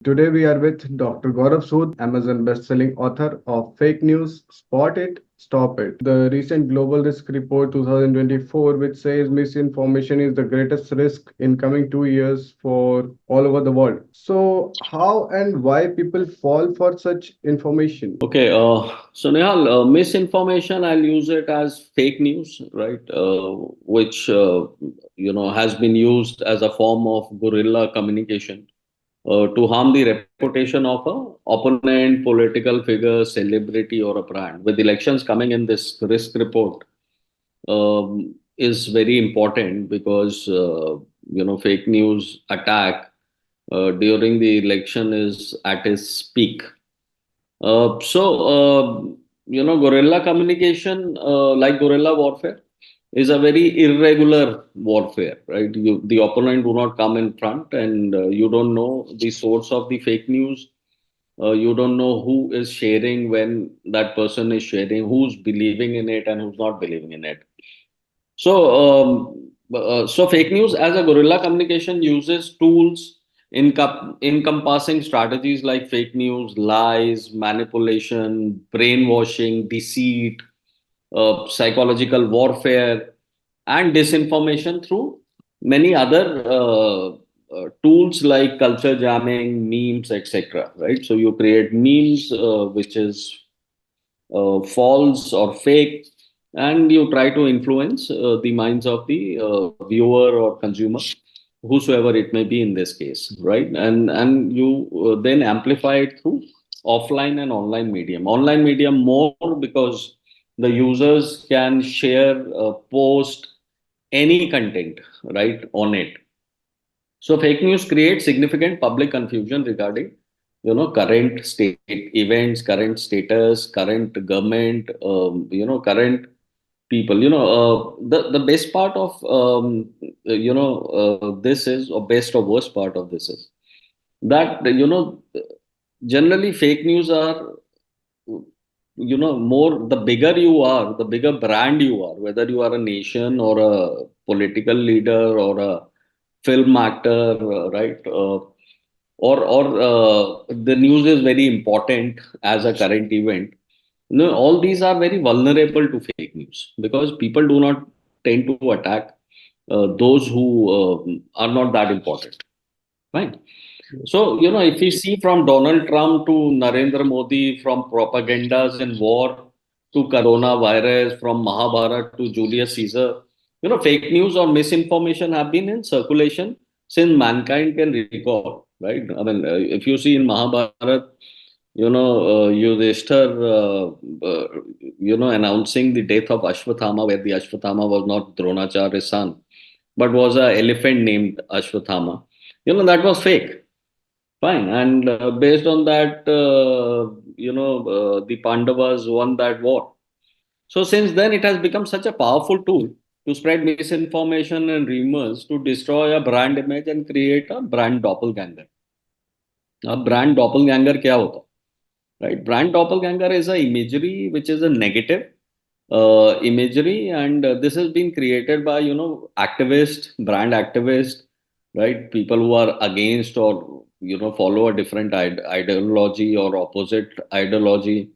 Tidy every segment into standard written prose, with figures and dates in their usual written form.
Today we are with Dr. Gaurav Sood, Amazon best-selling author of Fake News, Spot It, Stop It. The recent Global Risk Report 2024, which says misinformation is the greatest risk in coming 2 years for all over the world. So how and why people fall for such information? Okay, so Nihal, misinformation, I'll use it as fake news, right? Which has been used as a form of guerrilla communication to harm the reputation of a opponent, political figure, celebrity, or a brand. With elections coming in, this risk report is very important because fake news attack during the election is at its peak. Guerrilla communication, like guerrilla warfare, is a very irregular warfare, right? The opponent do not come in front, and you don't know the source of the fake news. You don't know who is sharing when that person is sharing, who's believing in it and who's not believing in it. So fake news as a guerrilla communication uses tools encompassing strategies like fake news, lies, manipulation, brainwashing, deceit, psychological warfare, and disinformation through many other tools like culture jamming, memes, etc. Right? So you create memes which is false or fake, and you try to influence the minds of the viewer or consumer, whosoever it may be in this case, right? And you then amplify it through offline and online medium. Online medium more because the users can share, post any content right on it. So fake news creates significant public confusion regarding, current state events, current status, current government, current people. The best part of this is, or best or worst part of this is that generally fake news are, more the bigger you are, the bigger brand you are, whether you are a nation or a political leader or a film actor, right? Or the news is very important as a current event. No, all these are very vulnerable to fake news because people do not tend to attack those who are not that important, right? So, if you see from Donald Trump to Narendra Modi, from propagandas and war to coronavirus, from Mahabharata to Julius Caesar, fake news or misinformation have been in circulation since mankind can recall, right? I mean, if you see in Mahabharata, Yudhishthir, announcing the death of Ashwathama, where the Ashwathama was not Dronacharya's son, but was a elephant named Ashwathama. That was fake. Fine. And based on that, the Pandavas won that war. So since then, it has become such a powerful tool to spread misinformation and rumors to destroy a brand image and create a brand doppelganger. A brand doppelganger क्या होता है? Right? Brand doppelganger is a imagery which is a negative imagery, and this has been created by activists, brand activists, right? People who are against or follow a different ideology or opposite ideology.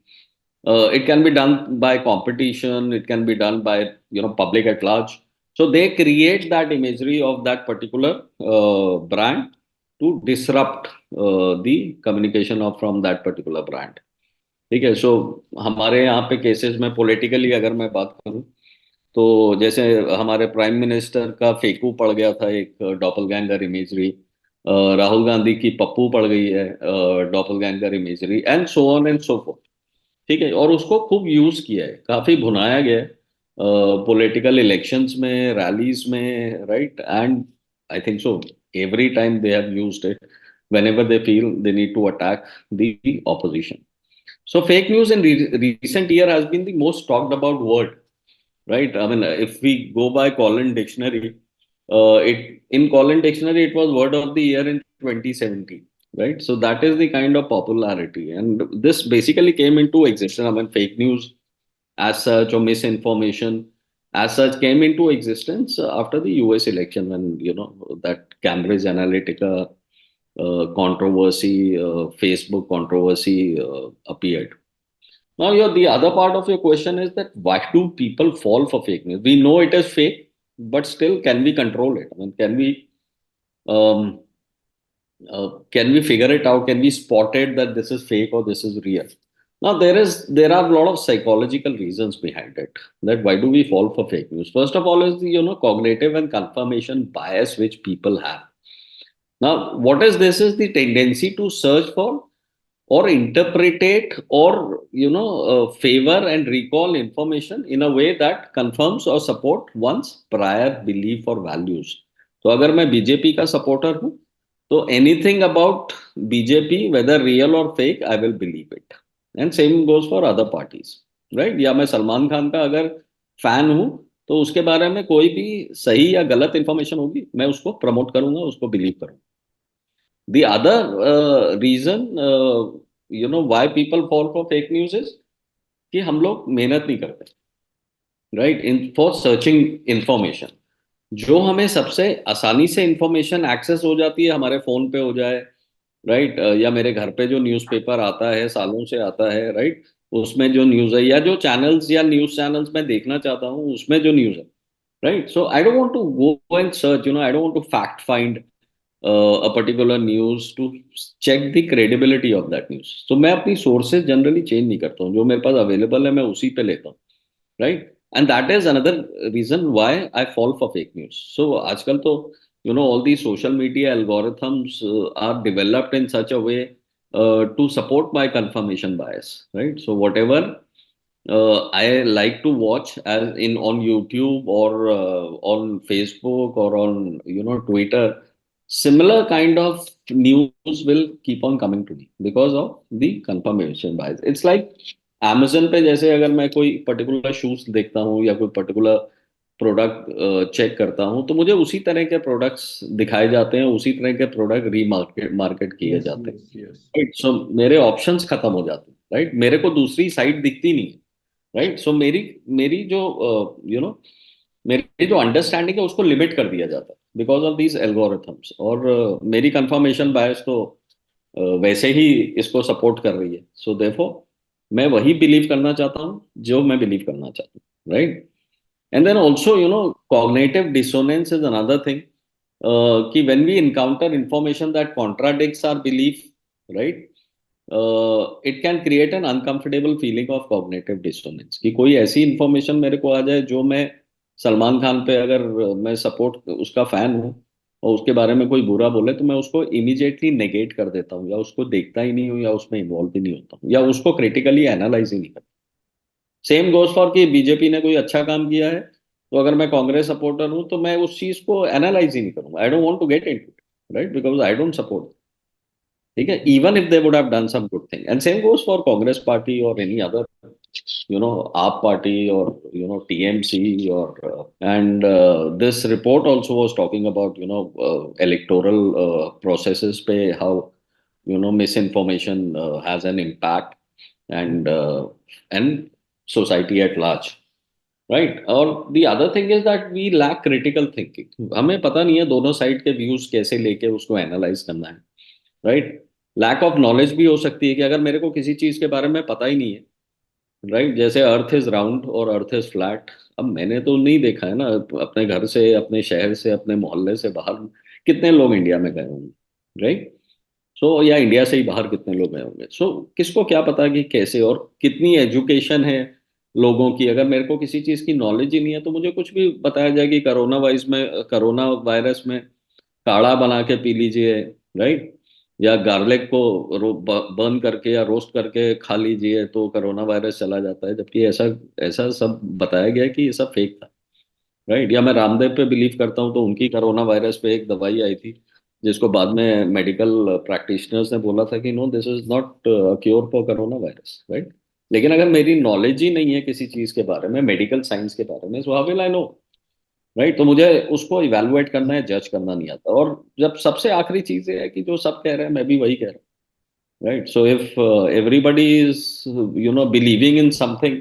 It can be done by competition. It can be done by public at large. So they create that imagery of that particular brand to disrupt the communication of from that particular brand. ठीक है. सो हमारे यहाँ पे cases में politically अगर मैं बात करूँ, तो जैसे हमारे प्राइम मिनिस्टर का फेकू पड़ गया था एक डॉपलगैंगर इमेजरी, राहुल गांधी की पप्पू पड़ गई है doppelganger imagery, and so on and so forth. ठीक है. और उसको खूब यूज किया है, काफी भुनाया गया है पॉलिटिकल इलेक्शंस में, रैलीज में, right? And I think so every time they have used it whenever they feel they need to attack the opposition. So fake news in recent year has been the most talked about word, right? I mean, if we go by Collin Dictionary, it in Collin Dictionary it was word of the year in 2017, right? So that is the kind of popularity, and this basically came into existence. I mean, fake news as such or misinformation as such came into existence after the US election when that Cambridge Analytica controversy, Facebook controversy appeared. Now, the other part of your question is that why do people fall for fake news? We know it is fake, but still, can we control it? I mean, um, can we figure it out? Can we spot it that this is fake or this is real? Now, there are a lot of psychological reasons behind it. That why do we fall for fake news? First of all, is the cognitive and confirmation bias which people have. Now, what is this? Is the tendency to search for or interpretate or favor and recall information in a way that confirms or support one's prior belief or values. तो अगर मैं BJP का supporter हूँ तो anything about BJP whether real और fake I will believe it and same goes for other parties right या मैं सलमान खान का अगर फैन हूँ तो उसके बारे में कोई भी सही या गलत इंफॉर्मेशन होगी मैं उसको प्रमोट करूंगा उसको बिलीव करूंगा the other reason why people fall for fake news is कि हम लोग मेहनत नहीं करते right in for searching information जो हमें सबसे आसानी से इंफॉर्मेशन एक्सेस हो जाती है हमारे फोन पे हो जाए राइट या मेरे घर पे जो न्यूज़पेपर आता है सालों से आता है राइट उसमें जो न्यूज़ है या जो चैनल्स या न्यूज़ चैनल्स मैं देखना चाहता हूँ उसमें जो न्यूज़ है right so I don't want to go and search I don't want to fact find a particular news to check the credibility of that news. So मैं अपनी sources generally change नहीं करता हूँ जो मेरे पास available है मैं उसी पे लेता हूँ right and that is another reason why I fall for fake news. So आजकल तो all these social media algorithms are developed in such a way to support my confirmation bias right. So whatever I like to watch as in on YouTube or on Facebook or on Twitter. Similar kind of news will keep on coming to me because of the confirmation bias. It's like Amazon पे जैसे अगर मैं कोई particular shoes देखता हूँ या कोई particular product check करता हूँ तो मुझे उसी तरह के प्रोडक्ट्स दिखाए जाते हैं उसी तरह के प्रोडक्ट रीमार्केट मार्केट किए Yes, जाते हैं yes, yes. राइट सो मेरे ऑप्शंस खत्म हो जाते हैं राइट मेरे को दूसरी साइट दिखती नहीं है राइट सो मेरी मेरी जो मेरी जो अंडरस्टैंडिंग है उसको लिमिट कर दिया जाता है बिकॉज ऑफ दीज एल्गोरिथम्स और मेरी कंफर्मेशन बायस तो वैसे ही इसको सपोर्ट कर रही है सो देयरफॉर मैं वही बिलीव करना चाहता हूँ जो मैं बिलीव करना चाहता हूँ right and then also cognitive dissonance is another thing कि when we encounter information that contradicts our belief right it can create an uncomfortable feeling of cognitive dissonance कि कोई ऐसी इंफॉर्मेशन मेरे को आ जाए जो मैं सलमान खान पे अगर मैं सपोर्ट उसका फैन हूँ और उसके बारे में कोई बुरा बोले तो मैं उसको इमीडिएटली नेगेट कर देता हूँ या उसको देखता ही नहीं हूँ या उसमें इन्वॉल्व ही नहीं होता हूँ या उसको क्रिटिकली एनालाइज ही नहीं करता सेम गोज फॉर कि बीजेपी ने कोई अच्छा काम किया है तो अगर मैं कांग्रेस सपोर्टर हूँ तो मैं उस चीज को एनालाइज ही नहीं करूंगा I don't want to get into it right because I don't support ठीक है even if they would have done some good thing and same goes for Congress party और any other AAP party or TMC or and this report also was talking about electoral processes पे how misinformation has an impact and society at large right और the other thing is that we lack critical thinking हमें पता नहीं है दोनों side के views कैसे लेके उसको एनालाइज करना है राइट लैक ऑफ नॉलेज भी हो सकती है कि अगर मेरे को किसी चीज के बारे में पता ही नहीं है राइट जैसे अर्थ इज राउंड और अर्थ इज फ्लैट अब मैंने तो नहीं देखा है ना अपने घर से अपने शहर से अपने मोहल्ले से बाहर कितने लोग इंडिया में गए होंगे राइट सो या इंडिया से ही बाहर कितने लोग गए होंगे सो किसको क्या पता कि कैसे और कितनी एजुकेशन है लोगों की अगर मेरे को किसी चीज की नॉलेज ही नहीं है तो मुझे कुछ भी बताया जाए कि कोरोना वायरस में काढ़ा बना के पी लीजिए राइट या गार्लिक को बर्न करके या रोस्ट करके खा लीजिए तो कोरोना वायरस चला जाता है जबकि ऐसा ऐसा सब बताया गया है कि ये सब फेक था राइट या मैं रामदेव पे बिलीव करता हूँ तो उनकी कोरोना वायरस पे एक दवाई आई थी जिसको बाद में मेडिकल प्रैक्टिशनर्स ने बोला था कि no this is not cure for corona virus right लेकिन अगर मेरी नॉलेज ही नहीं है किसी चीज के बारे में मेडिकल साइंस के बारे में so how will I know right तो मुझे उसको इवेलुएट करना है जज करना नहीं आता और जब सबसे आखिरी चीज ये है कि जो सब कह रहे हैं मैं भी वही कह रहा हूँ right so if everybody is believing in something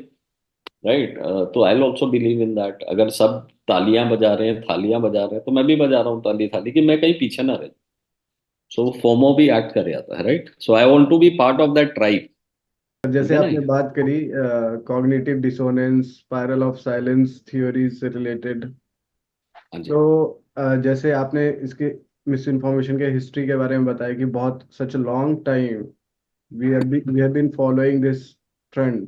right तो I will also believe in that अगर सब तालियां बजा रहे हैं थालियां बजा रहे हैं तो मैं भी बजा रहा हूँ ताली थाली कि मैं कहीं पीछे ना रहे सो फोमो भी एक्ट कर जाता है, right? So I want to be part of that tribe, ठीक जैसे है ना? आपने बात करी cognitive dissonance, spiral of silence theories से रिलेटेड, हाँ जी। तो जैसे आपने इसके मिस इन्फॉर्मेशन के हिस्ट्री के बारे में बताया कि बहुत सच long time we have been following this trend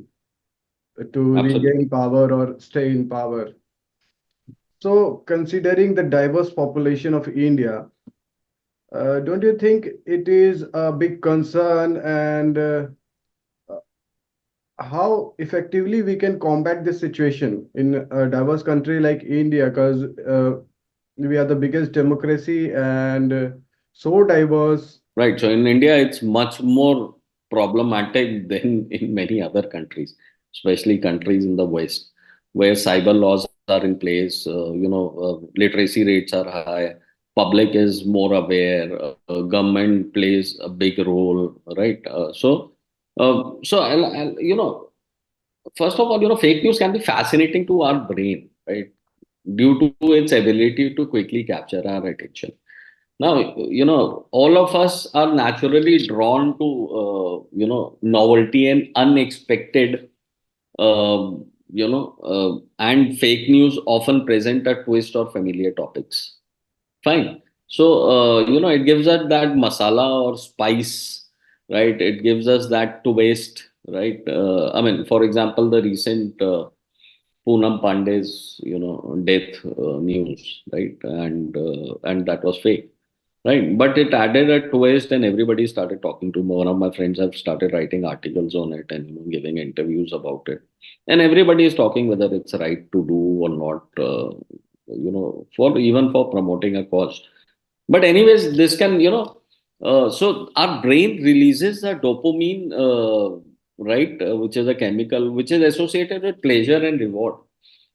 to absolutely. regain power or stay in power. So, considering the diverse population of India, don't you think it is a big concern, and how effectively we can combat this situation in a diverse country like India? Because we are the biggest democracy and so diverse. Right. So in India, it's much more problematic than in many other countries, especially countries in the West, where cyber laws are in place. Literacy rates are high. Public is more aware. Government plays a big role, right? First of all, fake news can be fascinating to our brain, right? Due to its ability to quickly capture our attention. Now, all of us are naturally drawn to, novelty and unexpected, and fake news often present a twist or familiar topics. Fine. So, it gives us that masala or spice, right? It gives us that twist, right? I mean, for example, the recent Poonam Pandey's, death news, right? And that was fake, right? But it added a twist, and everybody started talking to me. One of my friends have started writing articles on it and giving interviews about it, and everybody is talking whether it's right to do or not. For even for promoting a cause. But anyways, this can so our brain releases a dopamine, right, which is a chemical which is associated with pleasure and reward,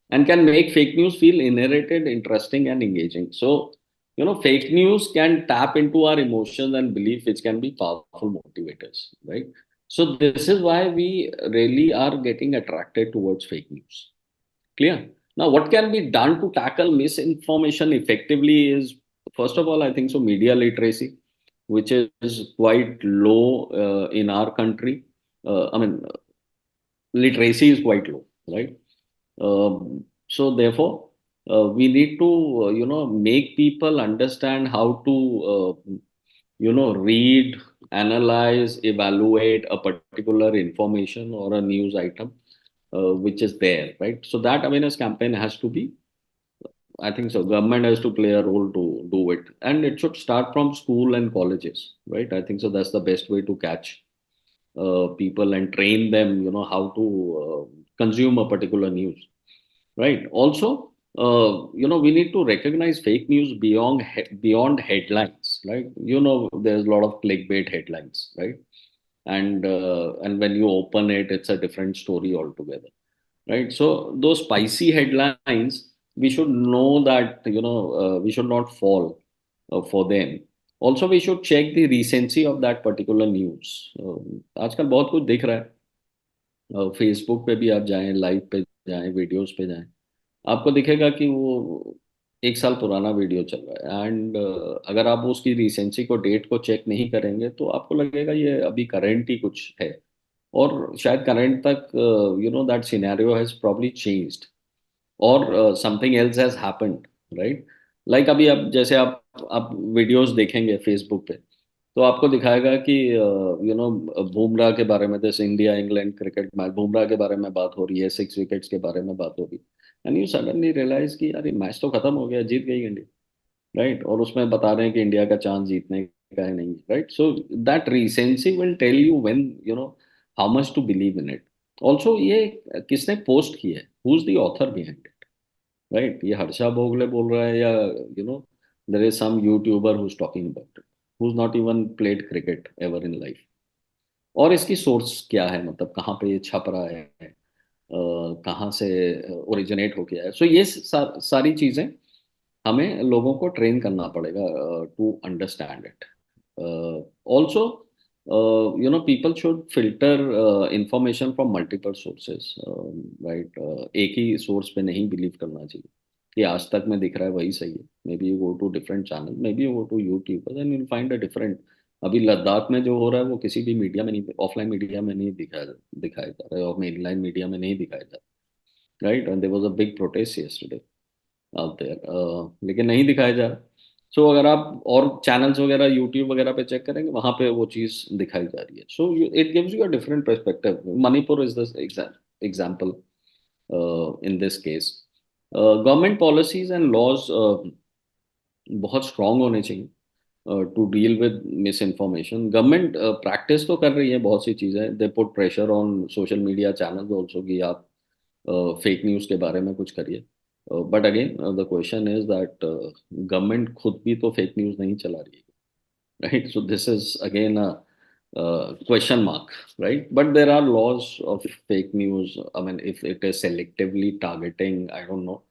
and can make fake news feel inherited, interesting, and engaging. So, fake news can tap into our emotions and belief, which can be powerful motivators, right? So, this is why we really are getting attracted towards fake news. Clear? Now, what can be done to tackle misinformation effectively is, first of all, I think so, media literacy, which is quite low in our country. I mean, literacy is quite low, right? So therefore, we need to make people understand how to read, analyze, evaluate a particular information or a news item which is there, right? So that awareness campaign has to be, I think so, government has to play a role to do it, and it should start from school and colleges, right? I think so, that's the best way to catch people and train them, how to consume a particular news, right? Also, we need to recognize fake news beyond headlines, right? There's a lot of clickbait headlines, right? And when you open it, it's a different story altogether, right? So those spicy headlines, we should know that we should not fall for them. Also, we should check the recency of that particular news. आजकल बहुत कुछ दिख रहा है, Facebook पे भी आप जाएं, लाइव पे जाएं, वीडियोस पे जाएं, आपको दिखेगा कि वो 1 साल पुराना वीडियो चल रहा है, एंड अगर आप उसकी रिसेंसी को, डेट को चेक नहीं करेंगे, तो आपको लगेगा ये अभी करंट ही कुछ है, और शायद करंट तक that scenario has probably changed, और something else has happened, right? Like अभी आप जैसे आप वीडियोस देखेंगे फेसबुक पे, तो आपको दिखाएगा कि बुमराह के बारे में, जैसे India England cricket match, Bumrah के बारे में बात हो रही है, 6 विकेट्स के बारे में बात हो रही है, एंड यू सडनली रियलाइज कि यार ये मैच तो खत्म हो गया, जीत गई इंडिया, राइट? और उसमें बता रहे हैं कि इंडिया का चांस जीतने का है नहीं, right? So that recency will tell you when how much to believe in it. Also ये किसने पोस्ट किया है, who is the author behind it, right? ये हर्षा भोगले बोल रहा है, या there is some YouTuber who is talking about it, who is not even played cricket ever in life, और इसकी सोर्स क्या है, मतलब कहाँ पे ये छप रहा है, कहाँ से ओरिजिनेट हो गया है। सो ये सारी चीजें हमें लोगों को ट्रेन करना पड़ेगा to understand it. Also people should filter information from multiple sources, right? एक ही सोर्स पे नहीं बिलीव करना चाहिए। कि आज तक में दिख रहा है वही सही है। Maybe you go to different channel, maybe you go to YouTube, then you find a different. अभी लद्दाख में जो हो रहा है वो किसी भी मीडिया में नहीं, ऑफलाइन मीडिया में नहीं दिखाया जा रहा है, और मेन लाइन मीडिया में नहीं दिखाया जा रहा, right. And there was a big protest yesterday out there, लेकिन नहीं दिखाया जा रहा। सो अगर आप और चैनल्स वगैरह यूट्यूब वगैरह पे चेक करेंगे, वहां पे वो चीज दिखाई जा रही है। So it gives you a different perspective. Manipur is the example in this case. Government policies and laws बहुत स्ट्रांग होने चाहिए to deal with misinformation. Government practice तो कर रही है बहुत सी चीज़ें, they put pressure on social media channels also कि आप फेक न्यूज़ के बारे में कुछ करिए। But again the question is that government खुद भी तो फेक न्यूज़ नहीं चला रही है, right? So this is again a question mark, right? But there are laws of fake news. I mean, if it is selectively targeting, I don't know.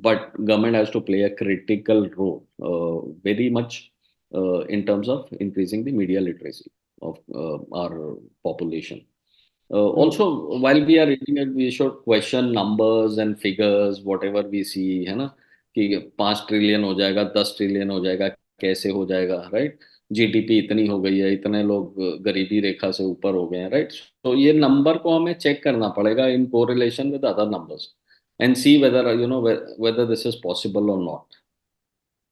But government has to play a critical role, very much in terms of increasing the media literacy of our population. So, Also, while we are reading it, we should question numbers and figures, whatever we see, है ना, कि 5 trillion हो जाएगा, 10 trillion हो जाएगा, कैसे हो जाएगा, राइट। जीडीपी इतनी हो गई है, इतने लोग गरीबी रेखा से ऊपर हो गए हैं, राइट। तो ये नंबर को हमें चेक करना पड़ेगा in correlation with other numbers and see whether whether this is possible और नॉट।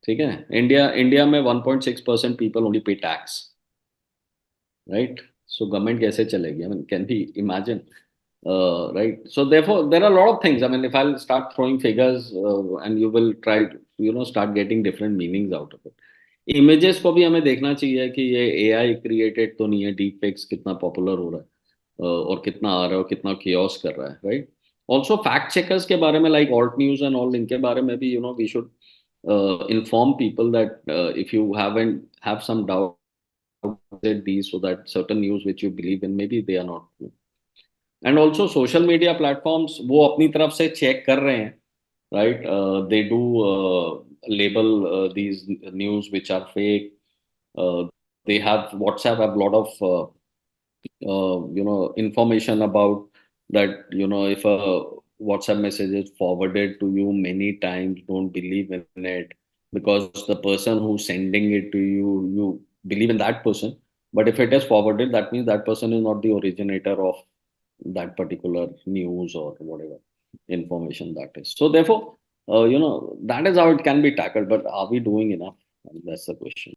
ठीक है। इंडिया इंडिया में 1.6% people only pay tax, right? So government कैसे चलेगी? I mean, can we imagine? Right. So therefore, there are a lot of things. I mean, if I'll start throwing figures and you will try to, start getting different meanings out of it. Images को भी हमें देखना चाहिए कि ये AI created तो नहीं है, डीप फेक्स कितना पॉपुलर हो रहा है और कितना आ रहा है और कितना कियोस कर रहा है, राइट। ऑल्सो फैक्ट चेकर्स के बारे में, like Alt News and all, इनके बारे में भी we should inform people that if you haven't have some doubt said these, so that certain news which you believe in maybe they are not true. And also social media platforms वो अपनी तरफ से check कर रहे हैं, right? They do label these news which are fake. uh, they have WhatsApp have a lot of information about that. If a WhatsApp message is forwarded to you many times, don't believe in it, because the person who's sending it to you, you believe in that person. But if it is forwarded, that means that person is not the originator of that particular news or whatever information that is. So therefore, that is how it can be tackled. But are we doing enough? And that's the question.